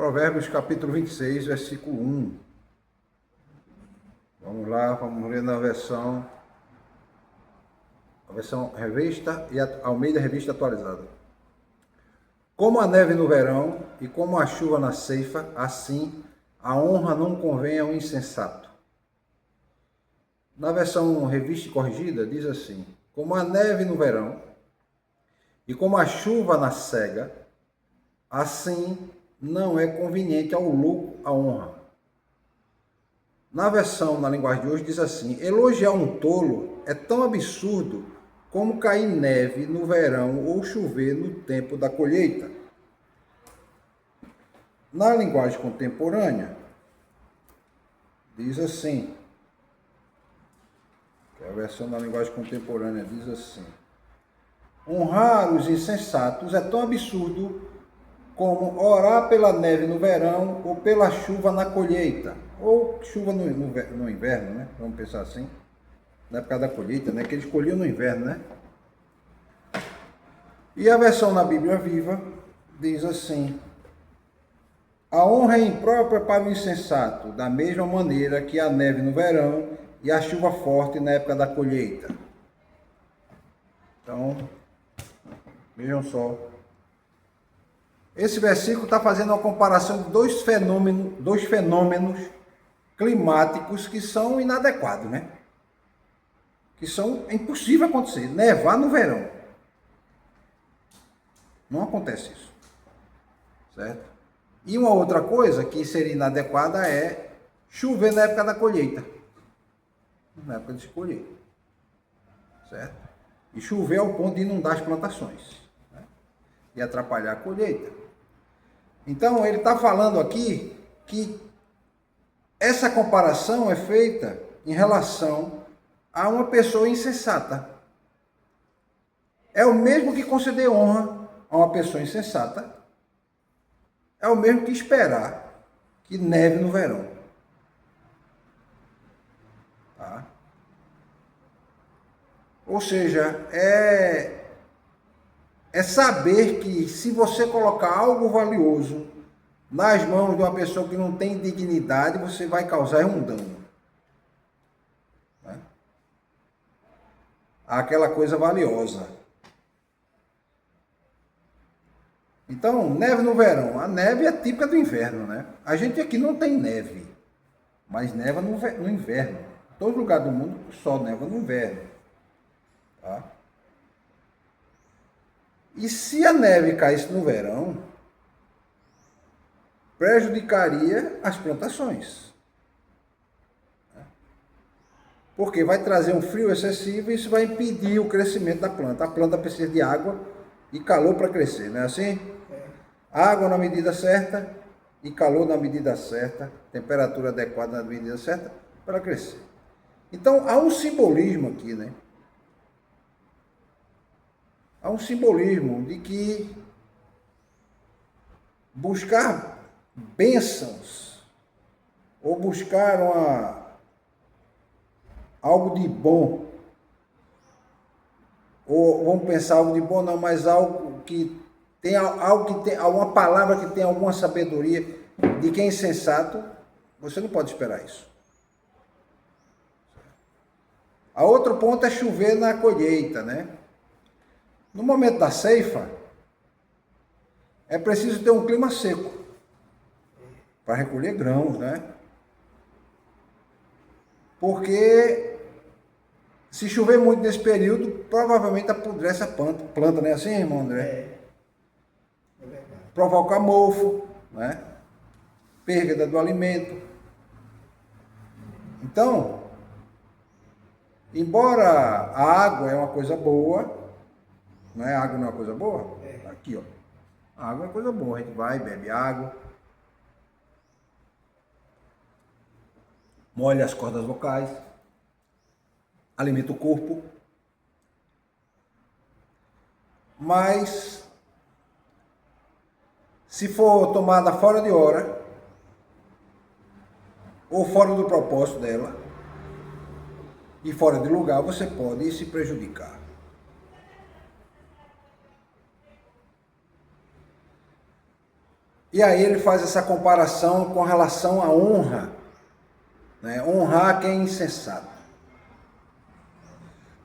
Provérbios capítulo 26, versículo 1. Vamos lá, vamos ler na versão revista e Almeida Revista Atualizada. Como a neve no verão e como a chuva na ceifa, assim a honra não convém ao insensato. Na versão revista e corrigida diz assim: como a neve no verão e como a chuva na cega, assim não é conveniente ao louco a honra. Na versão, na linguagem de hoje, diz assim: elogiar um tolo é tão absurdo como cair neve no verão ou chover no tempo da colheita. Na linguagem contemporânea, diz assim, que é a versão da linguagem contemporânea diz assim: honrar os insensatos é tão absurdo como orar pela neve no verão ou pela chuva na colheita, ou chuva no inverno, né? Vamos pensar assim, na época da colheita, né? Que eles colhiam no inverno, né? E a versão na Bíblia Viva diz assim: a honra é imprópria para o insensato, da mesma maneira que a neve no verão e a chuva forte na época da colheita. Então, vejam só. Esse versículo está fazendo uma comparação de dois fenômenos climáticos que são inadequados, né? Que são impossível acontecer. Nevar no verão. Não acontece isso. Certo? E uma outra coisa que seria inadequada é chover na época da colheita. Na época de colher. Certo? E chover ao ponto de inundar as plantações. Né? E atrapalhar a colheita. Então, ele está falando aqui que essa comparação é feita em relação a uma pessoa insensata. É o mesmo que conceder honra a uma pessoa insensata. É o mesmo que esperar que neve no verão. Tá? Ou seja, é saber que se você colocar algo valioso nas mãos de uma pessoa que não tem dignidade, você vai causar um dano. Né? Aquela coisa valiosa. Então, neve no verão. A neve é típica do inverno, né? A gente aqui não tem neve, mas neva no inverno. Em todo lugar do mundo só neva no inverno. Tá? E se a neve caísse no verão, prejudicaria as plantações. Porque vai trazer um frio excessivo e isso vai impedir o crescimento da planta. A planta precisa de água e calor para crescer, não é assim? Água na medida certa e calor na medida certa, temperatura adequada na medida certa para crescer. Então, há um simbolismo aqui, né? Há um simbolismo de que buscar bênçãos ou buscar algo de bom, ou vamos pensar algo de bom, não, mas algo que tem alguma palavra que tem alguma sabedoria de quem é insensato, você não pode esperar isso. A outro ponto é chover na colheita, né? No momento da ceifa, é preciso ter um clima seco para recolher grãos, né? Porque se chover muito nesse período, provavelmente apodrece a planta, não é assim, irmão André? É verdade. Provoca mofo, né? Perda do alimento. Então, embora a água é uma coisa boa, não é? A água não é uma coisa boa? Aqui, ó. A água é coisa boa, a gente vai, bebe água, molha as cordas vocais, alimenta o corpo, mas se for tomada fora de hora ou fora do propósito dela e fora de lugar, você pode se prejudicar. E aí ele faz essa comparação com relação à honra, né? Honrar quem é insensato.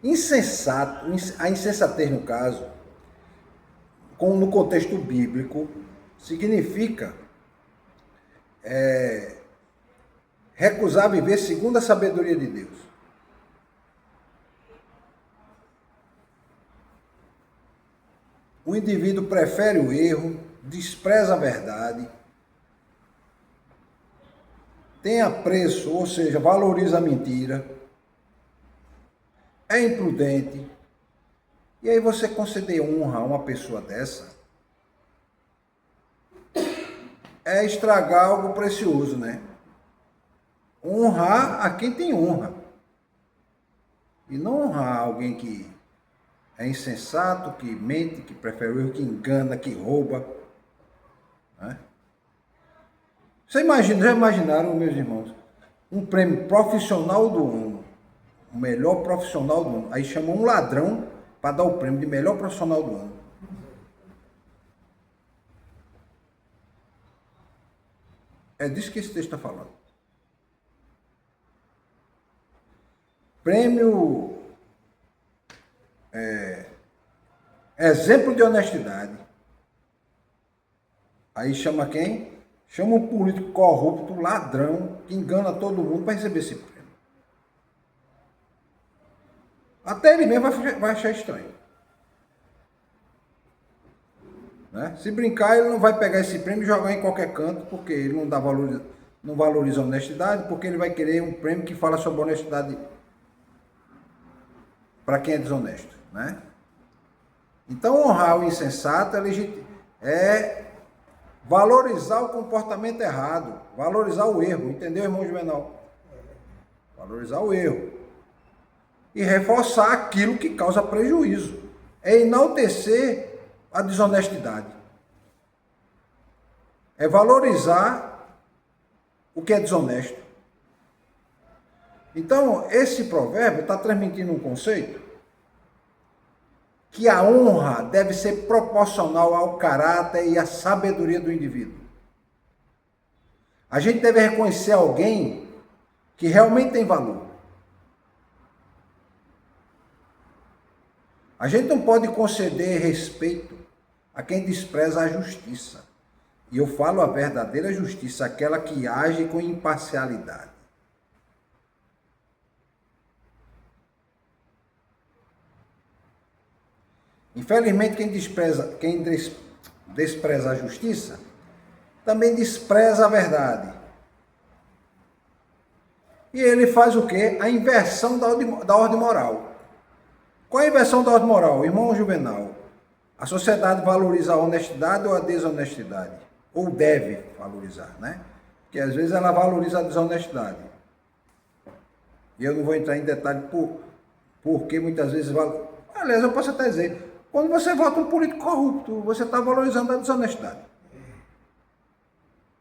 Insensato, a insensatez no caso, como no contexto bíblico, significa recusar viver segundo a sabedoria de Deus. O indivíduo prefere o erro, despreza a verdade, tem apreço, ou seja, valoriza a mentira, é imprudente. E aí você conceder honra a uma pessoa dessa é estragar algo precioso, né? Honrar a quem tem honra. E não honrar alguém que é insensato, que mente, que prefere o erro, que engana, que rouba. Né? Já imaginaram, meus irmãos, um prêmio profissional do ano, o melhor profissional do ano. Aí chamam um ladrão para dar o prêmio de melhor profissional do ano. É disso que esse texto está falando. Prêmio exemplo de honestidade. Aí chama quem? Chama um político corrupto, ladrão, que engana todo mundo para receber esse prêmio. Até ele mesmo vai achar estranho. Né? Se brincar, ele não vai pegar esse prêmio e jogar em qualquer canto, porque ele não valoriza a honestidade, porque ele vai querer um prêmio que fala sobre honestidade para quem é desonesto. Né? Então, honrar o insensato é valorizar o comportamento errado, valorizar o erro, entendeu, irmão Juvenal? Valorizar o erro. E reforçar aquilo que causa prejuízo. É enaltecer a desonestidade. É valorizar o que é desonesto. Então, esse provérbio está transmitindo um conceito que a honra deve ser proporcional ao caráter e à sabedoria do indivíduo. A gente deve reconhecer alguém que realmente tem valor. A gente não pode conceder respeito a quem despreza a justiça. E eu falo a verdadeira justiça, aquela que age com imparcialidade. Infelizmente, quem despreza a justiça, também despreza a verdade. E ele faz o quê? A inversão da ordem moral. Qual é a inversão da ordem moral? Irmão Juvenal, a sociedade valoriza a honestidade ou a desonestidade? Ou deve valorizar, né? Porque às vezes ela valoriza a desonestidade. E eu não vou entrar em detalhe porque muitas vezes... Aliás, eu posso até dizer... Quando você vota um político corrupto, você está valorizando a desonestidade.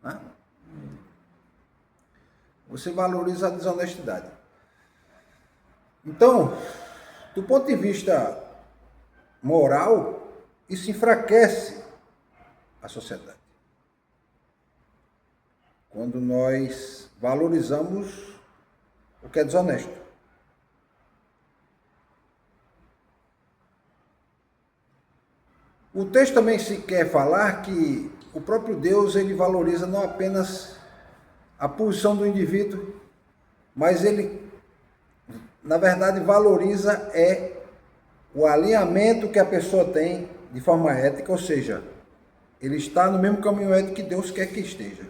Né? Você valoriza a desonestidade. Então, do ponto de vista moral, isso enfraquece a sociedade. Quando nós valorizamos o que é desonesto. O texto também se quer falar que o próprio Deus ele valoriza não apenas a posição do indivíduo, mas ele, na verdade, valoriza o alinhamento que a pessoa tem de forma ética, ou seja, ele está no mesmo caminho ético que Deus quer que esteja.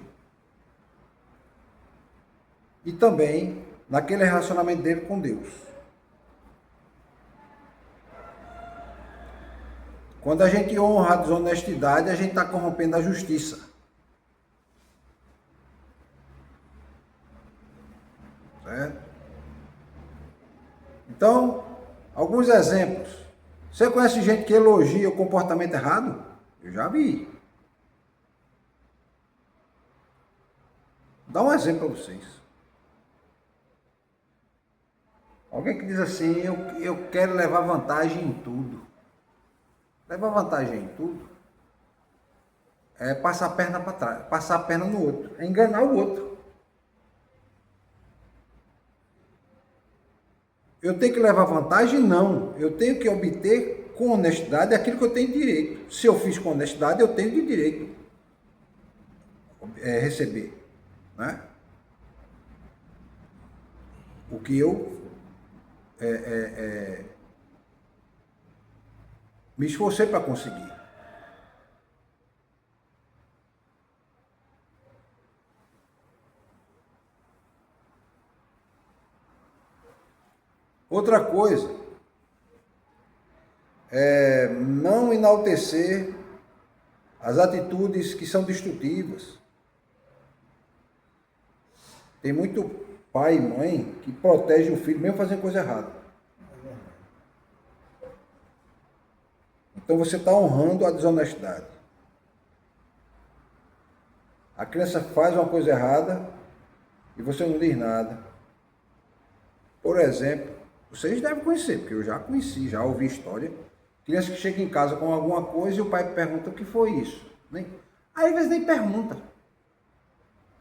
E também naquele relacionamento dele com Deus. Quando a gente honra a desonestidade, a gente está corrompendo a justiça. Certo? Então, alguns exemplos. Você conhece gente que elogia o comportamento errado? Eu já vi. Dá um exemplo para vocês. Alguém que diz assim, eu quero levar vantagem em tudo. Leva vantagem em tudo. é passar a perna para trás, passar a perna no outro, é enganar o outro. Eu tenho que levar vantagem? Não. Eu tenho que obter com honestidade aquilo que eu tenho direito. Se eu fiz com honestidade, eu tenho de direito receber, né? O que eu me esforcei para conseguir. Outra coisa é não enaltecer as atitudes que são destrutivas. Tem muito pai e mãe que protege o filho mesmo fazendo coisa errada. Então você está honrando a desonestidade. A criança faz uma coisa errada e você não diz nada. Por exemplo, vocês devem conhecer, porque eu já conheci, já ouvi história. Criança que chega em casa com alguma coisa e o pai pergunta o que foi isso. Aí às vezes nem pergunta.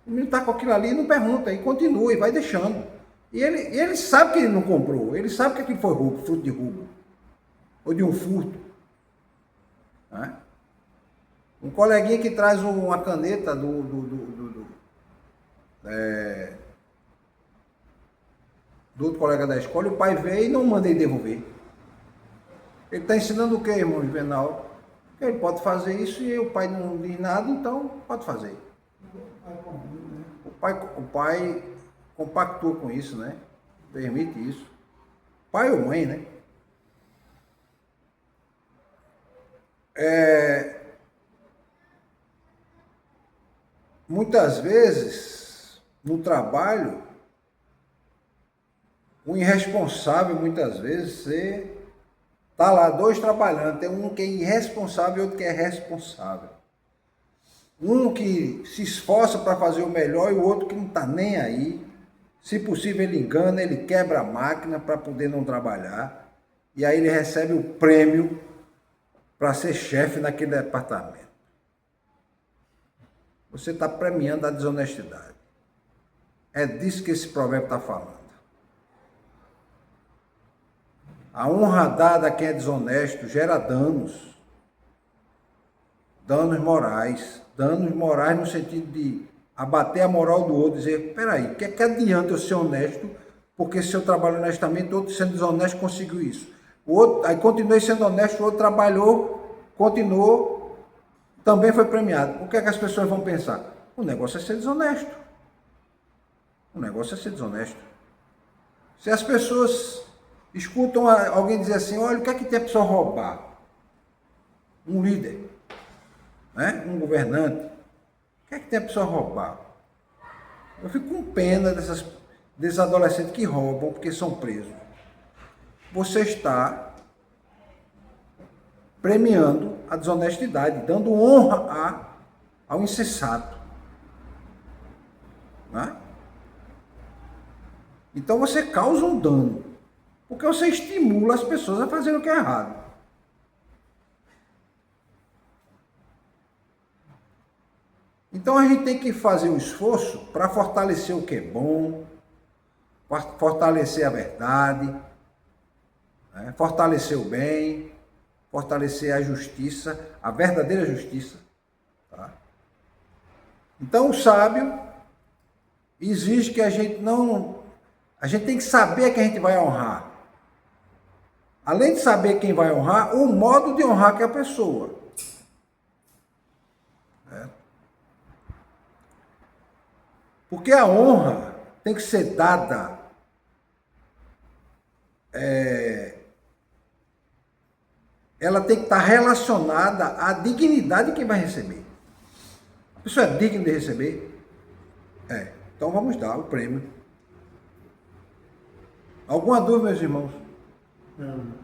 O menino está com aquilo ali e não pergunta, e continua, e vai deixando. E ele sabe que ele não comprou, ele sabe que aquilo foi roubo, fruto de roubo, ou de um furto. Né? Um coleguinha que traz uma caneta do outro colega da escola, o pai veio e não manda ele devolver. Ele está ensinando o que, irmão Juvenal? Que ele pode fazer isso e o pai não diz nada, então pode fazer. O pai compactua com isso, né? Permite isso. Pai ou mãe, né? Muitas vezes, no trabalho, o irresponsável, muitas vezes, você tá lá dois trabalhando, tem um que é irresponsável e outro que é responsável. Um que se esforça para fazer o melhor e o outro que não está nem aí. Se possível, ele engana, ele quebra a máquina para poder não trabalhar. E aí ele recebe o prêmio para ser chefe naquele departamento. Você está premiando a desonestidade. É disso que esse provérbio está falando. A honra dada a quem é desonesto gera danos. Danos morais no sentido de abater a moral do outro, dizer, peraí, o que é que adianta eu ser honesto, porque se eu trabalho honestamente, o outro sendo desonesto conseguiu isso. O outro, aí continuei sendo honesto, o outro trabalhou, continuou, também foi premiado. O que é que as pessoas vão pensar? O negócio é ser desonesto. O negócio é ser desonesto. Se as pessoas escutam alguém dizer assim, olha, o que é que tem a pessoa roubar? Um líder, né? Um governante. O que é que tem a pessoa roubar? Eu fico com pena desses adolescentes que roubam porque são presos. Você está premiando a desonestidade, dando honra ao insensato. Né? Então você causa um dano, porque você estimula as pessoas a fazerem o que é errado. Então a gente tem que fazer um esforço para fortalecer o que é bom, fortalecer a verdade, né? Fortalecer o bem, fortalecer a justiça, a verdadeira justiça. Tá? Então o sábio exige que a gente tem que saber a quem a gente vai honrar. Além de saber quem vai honrar, o modo de honrar que é a pessoa. Porque a honra tem que ser dada ela tem que estar relacionada à dignidade de quem vai receber. A pessoa é digna de receber? Então vamos dar o prêmio. Alguma dúvida, meus irmãos? Não.